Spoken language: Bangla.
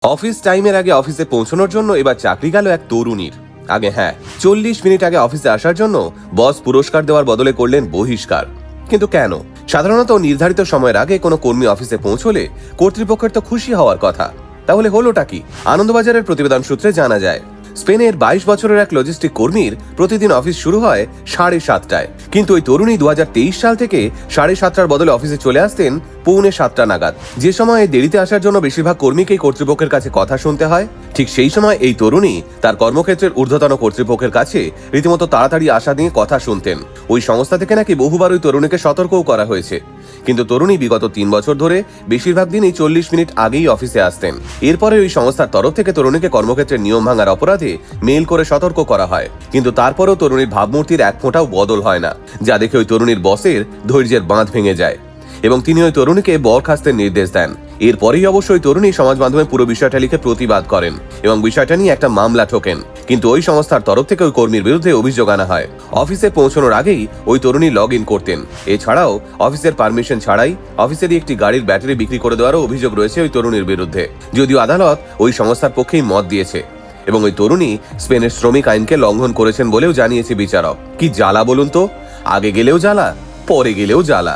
অফিস টাইমের আগে অফিসে পৌঁছানোর জন্য এবার চাকরি গেল এক তরুণীর। আগে 40 মিনিট আগে অফিসে আসার জন্য বস পুরস্কার দেওয়ার বদলে করলেন বহিষ্কার। কিন্তু কেন? সাধারণত নির্ধারিত সময়ের আগে কোনো কর্মী অফিসে পৌঁছলে কর্তৃপক্ষের তো খুশি হওয়ার কথা। তাহলে হলোটা কি? আনন্দবাজারের প্রতিবেদন সূত্রে জানা যায়, স্পেনের 22 বছরের এক লজিস্টিক কর্মীর প্রতিদিন অফিস শুরু হয় 7:30টায়, কিন্তু ওই তরুণী 2023 সাল থেকে 7:30টার বদলে অফিসে চলে আসতেন 6:45 নাগাদ। যে সময় দেরিতে আসার জন্য বেশিরভাগ কর্মীকেই কর্তৃপক্ষের কাছে কথা শুনতে হয়, ঠিক সেই সময় এই তরুণী তার কর্মক্ষেত্রের ঊর্ধ্বতন কর্তৃপক্ষের কাছে রীতিমতো তাড়াতাড়ি আসা নিয়ে কথা শুনতেন। ওই সংস্থা থেকে নাকি বহুবার ওই তরুণীকে সতর্কও করা হয়েছে, কিন্তু তরুণী বিগত 3 বছর ধরে বেশিরভাগ দিনই 40 মিনিট আগেই অফিসে আসতেন। এরপরে ওই সংস্থার তরফ থেকে তরুণীকে কর্মক্ষেত্রের নিয়ম ভাঙার অপরাধে মেইল করে সতর্ক করা হয়, কিন্তু তারপরেও তরুণীর ভাবমূর্তির এক ফোঁটাও বদল হয় না, যা দেখে ওই তরুণীর বসের ধৈর্যের বাঁধ ভেঙে যায় এবং তিনি ওই তরুণীকে বরখাস্তের নির্দেশ দেন। এরপরেই অবশ্যই তরুণী সমাজ মাধ্যমে পুরো বিষয়টা লিখে প্রতিবাদ করেন এবং বিষয়টা নিয়ে একটা মামলা ঠোকেন, কিন্তু ওই সংস্থার তরফ থেকে ওই কর্মীর বিরুদ্ধে অভিযোগ আনা হয়। অফিসে পৌঁছানোর আগেই ওই তরুণী লগ ইন করতেন। এছাড়াও অফিসের পারমিশন ছাড়াই অফিসেরই একটি গাড়ির ব্যাটারি বিক্রি করে দেওয়ারও অভিযোগ রয়েছে ওই তরুণীর বিরুদ্ধে, যদিও আদালত ওই সংস্থার পক্ষেই মত দিয়েছে এবং ওই তরুণী স্পেনের শ্রমিক আইনকে লঙ্ঘন করেছেন বলেও জানিয়েছে বিচারক। কি জ্বালা বলুন তো, আগে গেলেও জ্বালা, পরে গেলেও জ্বালা।